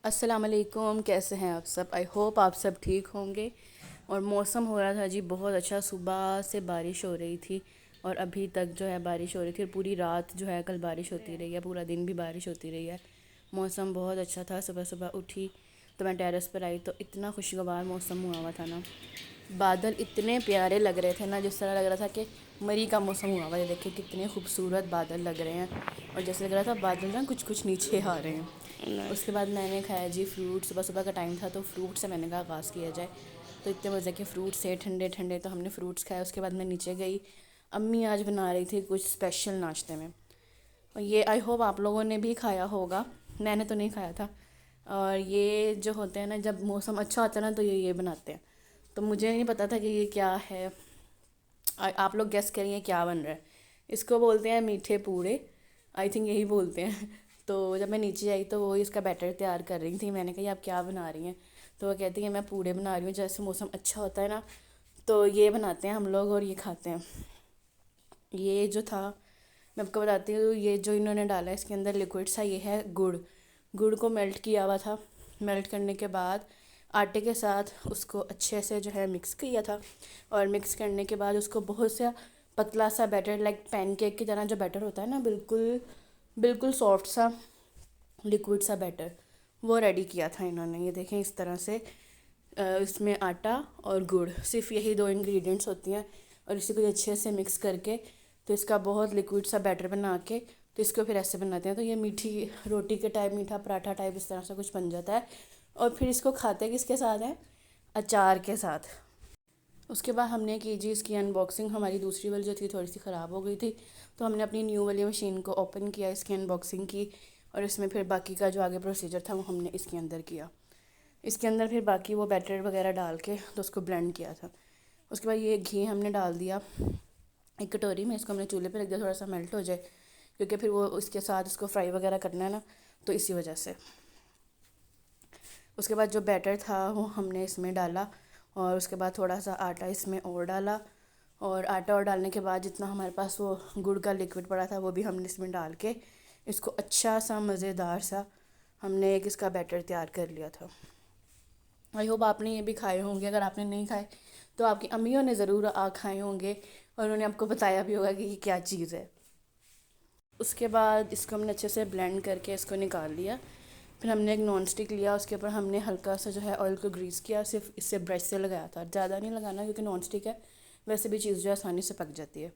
अस्सलाम वालेकुम, कैसे हैं आप सब। आई होप आप सब ठीक होंगे। और मौसम हो रहा था जी बहुत अच्छा, सुबह से बारिश हो रही थी और अभी तक जो है बारिश हो रही थी। और पूरी रात जो है कल बारिश होती रही है, पूरा दिन भी बारिश होती रही है। मौसम बहुत अच्छा था। सुबह सुबह उठी तो मैं टेरेस पर आई तो इतना खुशगवार मौसम हुआ था ना, बादल इतने प्यारे लग रहे थे ना, जिस तरह लग रहा था कि मरी का मौसम हुआ हुआ है। देखिए कितने खूबसूरत बादल लग रहे हैं और जैसे लग रहा था बादल ना कुछ कुछ नीचे आ रहे हैं। उसके बाद मैंने खाया जी फ्रूट। सुबह सुबह का टाइम था तो फ्रूट से मैंने कहा आगाज़ किया जाए। तो इतने मज़े के फ्रूट्स थे, ठंडे ठंडे, तो हमने फ्रूट्स खाए। उसके बाद मैं नीचे गई, अम्मी आज बना रही थी कुछ स्पेशल नाश्ते में। और ये आई होप आप लोगों ने भी खाया होगा, मैंने तो नहीं खाया था। और ये जो होते हैं ना, जब मौसम अच्छा होता है ना तो ये बनाते हैं। तो मुझे नहीं पता था कि ये क्या है। आप लोग गेस करिए क्या बन रहा है। इसको बोलते हैं मीठे पूड़े, आई थिंक यही बोलते हैं। तो जब मैं नीचे आई तो वो इसका बैटर तैयार कर रही थी। मैंने कहा आप क्या बना रही हैं, तो वो कहती है मैं पूड़े बना रही हूँ। जैसे मौसम अच्छा होता है ना तो ये बनाते हैं हम लोग और ये खाते हैं। ये जो था मैं आपको बताती हूँ, ये जो इन्होंने डाला है इसके अंदर लिक्विड सा, ये है गुड़। गुड़ को मेल्ट किया हुआ था। मेल्ट करने के बाद आटे के साथ उसको अच्छे से जो है मिक्स किया था। और मिक्स करने के बाद उसको बहुत सा पतला सा बैटर, लाइक पैनकेक की तरह जो बैटर होता है ना, बिल्कुल बिल्कुल सॉफ्ट सा लिक्विड सा बैटर, वो रेडी किया था इन्होंने। ये देखें इस तरह से इसमें आटा और गुड़, सिर्फ यही दो इंग्रेडिएंट्स होती हैं। और इसी को अच्छे से मिक्स करके तो इसका बहुत लिक्विड सा बैटर बना के तो इसको फिर ऐसे बनाते हैं। तो ये मीठी रोटी के टाइप, मीठा पराठा टाइप इस तरह से कुछ बन जाता है। और फिर इसको खाते किसके साथ हैं, अचार के साथ। उसके बाद हमने की जी इसकी अनबॉक्सिंग। हमारी दूसरी वाली जो थी थोड़ी सी ख़राब हो गई थी, तो हमने अपनी न्यू वाली मशीन को ओपन किया, इसकी अनबॉक्सिंग की। और इसमें फिर बाकी का जो आगे प्रोसीजर था वो हमने इसके अंदर किया। इसके अंदर फिर बाकी वो बैटर वगैरह डाल के तो उसको ब्लेंड किया था। उसके बाद ये घी हमने डाल दिया एक कटोरी में। इसको हमने चूल्हे पे रख दिया थोड़ा सा मेल्ट हो जाए, क्योंकि फिर वो उसके साथ इसको फ्राई वगैरह करना है ना, तो इसी वजह से। उसके बाद जो बैटर था वो हमने इसमें डाला और उसके बाद थोड़ा सा आटा इसमें और डाला। और आटा और डालने के बाद जितना हमारे पास वो गुड़ का लिक्विड पड़ा था वो भी हमने इसमें डाल के इसको अच्छा सा मज़ेदार सा हमने एक इसका बैटर तैयार कर लिया था। आई होप आपने ये भी खाए होंगे। अगर आपने नहीं खाए तो आपकी अम्मियों ने ज़रूर खाए होंगे और उन्होंने आपको बताया भी होगा कि ये क्या चीज़ है। उसके बाद इसको हमने अच्छे से ब्लेंड करके इसको निकाल लिया। फिर हमने एक नॉन स्टिक लिया, उसके ऊपर हमने हल्का सा जो है ऑयल को ग्रीस किया, सिर्फ इससे ब्रश से लगाया था, ज़्यादा नहीं लगाना क्योंकि नॉन स्टिक है। वैसे भी चीज़ जो है आसानी से पक जाती है।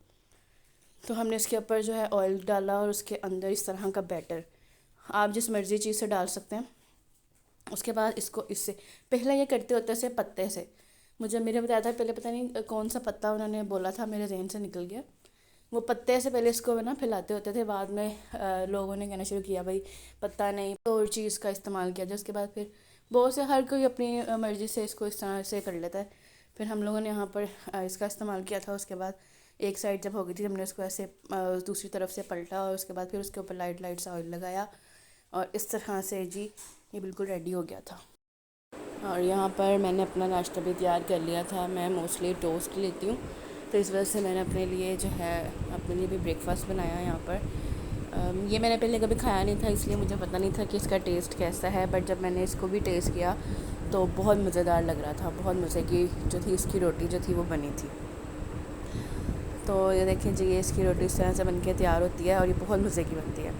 तो हमने इसके ऊपर जो है ऑयल डाला और उसके अंदर इस तरह का बैटर आप जिस मर्ज़ी चीज़ से डाल सकते हैं। उसके बाद इसको इससे पहले ये करते होते से पत्ते से, मुझे मेरे बताया था पहले, पता नहीं कौन सा पत्ता उन्होंने बोला था, मेरे जहन से निकल गया। वो पत्ते से पहले इसको ना फैलाते होते थे, बाद में लोगों ने कहना शुरू किया भाई पत्ता नहीं तो और चीज़ का इस्तेमाल किया जाए। उसके बाद फिर बहुत से हर कोई अपनी मर्ज़ी से इसको इस तरह से कर लेता है। फिर हम लोगों ने यहाँ पर इसका इस्तेमाल किया था। उसके बाद एक साइड जब हो गई थी हमने उसको ऐसे दूसरी तरफ से पलटा और उसके बाद फिर उसके ऊपर लाइट लाइट सा ऑयल लगाया और इस तरह से जी ये बिल्कुल रेडी हो गया था। और यहाँ पर मैंने अपना नाश्ता भी तैयार कर लिया था। मैं मोस्टली टोस्ट लेती हूँ, तो इस वजह से मैंने अपने लिए जो है अपने लिए भी ब्रेकफास्ट बनाया यहाँ पर। ये मैंने पहले कभी खाया नहीं था, इसलिए मुझे पता नहीं था कि इसका टेस्ट कैसा है। बट जब मैंने इसको भी टेस्ट किया तो बहुत मज़ेदार लग रहा था। बहुत मज़े की जो थी इसकी रोटी जो थी वो बनी थी। तो ये देखें जी, ये इसकी रोटी इस तरह से बन के तैयार होती है और ये बहुत मज़े की बनती है।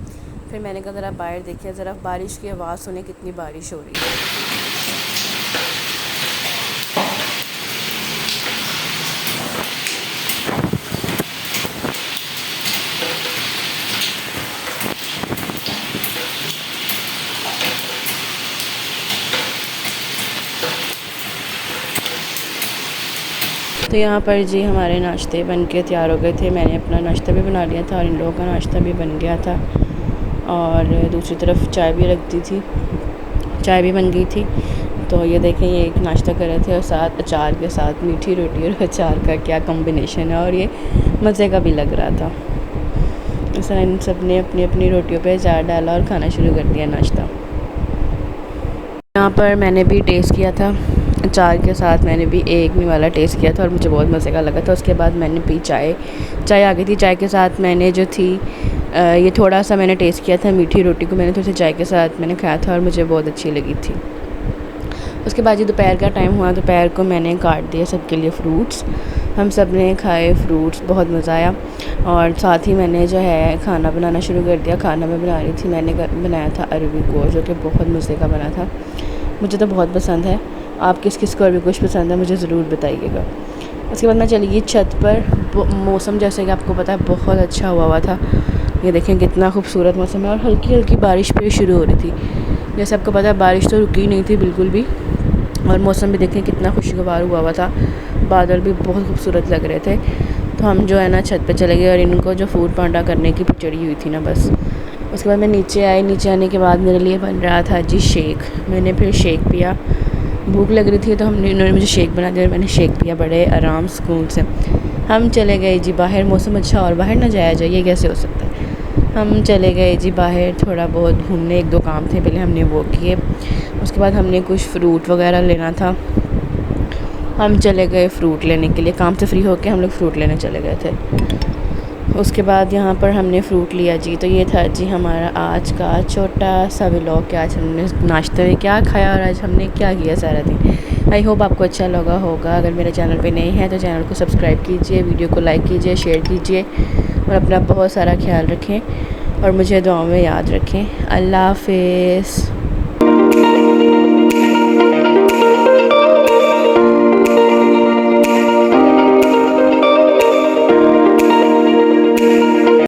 फिर मैंने कहा ज़रा बाहर देखिए, ज़रा बारिश की आवाज़ सुने, कितनी बारिश हो रही है। तो यहाँ पर जी हमारे नाश्ते बन के तैयार हो गए थे। मैंने अपना नाश्ता भी बना लिया था और इन लोगों का नाश्ता भी बन गया था। और दूसरी तरफ चाय भी रख दी थी, चाय भी बन गई थी। तो ये देखें ये एक नाश्ता कर रहे थे और साथ अचार के साथ मीठी रोटी और अचार का क्या कॉम्बिनेशन है, और ये मज़े का भी लग रहा था। ऐसा इन सब ने अपनी अपनी रोटियों पे अचार डाला और खाना शुरू कर दिया नाश्ता। यहाँ पर मैंने भी टेस्ट किया था अचार के साथ, मैंने भी एक मी वाला टेस्ट किया था और मुझे बहुत मज़े का लगा था। उसके बाद मैंने पी चाय। चाय आ गई थी, चाय के साथ मैंने जो थी ये थोड़ा सा मैंने टेस्ट किया था, मीठी रोटी को मैंने थोड़ी सी चाय के साथ मैंने खाया था और मुझे बहुत अच्छी लगी थी। उसके बाद ये दोपहर का टाइम हुआ, दोपहर को मैंने काट दिया सबके लिए फ़्रूट्स। हम सब ने खाए फ्रूट्स, बहुत मज़ा आया। और साथ ही मैंने जो है खाना बनाना शुरू कर दिया। खाना मैं बना रही थी, मैंने बनाया था अरबी गोश्त, जो कि बहुत मज़े का बना था। मुझे तो बहुत पसंद है। आप किस किस को अरबी गोश्त पसंद है मुझे ज़रूर बताइएगा। उसके बाद मैं चली गई छत पर। मौसम जैसे कि आपको पता है बहुत अच्छा हुआ था। ये देखें कितना खूबसूरत मौसम है और हल्की हल्की बारिश भी शुरू हो रही थी। जैसे आपको पता है बारिश तो रुकी नहीं थी बिल्कुल भी, और मौसम भी देखें कितना खुशगवार हुआ था। बादल भी बहुत खूबसूरत लग रहे थे। तो हम जो है ना छत पे चले गए और इनको जो फूड पांडा करने की चढ़ी हुई थी ना बस। उसके बाद मैं नीचे आई। नीचे आने के बाद मेरे लिए बन रहा था जी शेक। मैंने फिर शेक पिया। भूख लग रही थी तो इन्होंने मुझे शेक बना दिया और मैंने शेक पिया बड़े आराम सुकून से। हम चले गए जी बाहर। मौसम अच्छा और बाहर ना जाया जाए, ये कैसे हो सकता है। हम चले गए जी बाहर थोड़ा बहुत घूमने। एक दो काम थे, पहले हमने वो किए। उसके बाद हमने कुछ फ़्रूट वगैरह लेना था। हम चले गए फ़्रूट लेने के लिए। काम से फ्री होके हम लोग फ़्रूट लेने चले गए थे। उसके बाद यहाँ पर हमने फ़्रूट लिया जी। तो ये था जी हमारा आज का छोटा सा व्लॉग कि आज हमने नाश्ते में क्या खाया और आज हमने क्या किया सारा दिन। आई होप आपको अच्छा लगा होगा। अगर मेरे चैनल पे नए हैं तो चैनल को सब्सक्राइब कीजिए, वीडियो को लाइक कीजिए, शेयर कीजिए और अपना बहुत सारा ख्याल रखें और मुझे दुआओं में याद रखें। अल्लाह हाफ़िज़।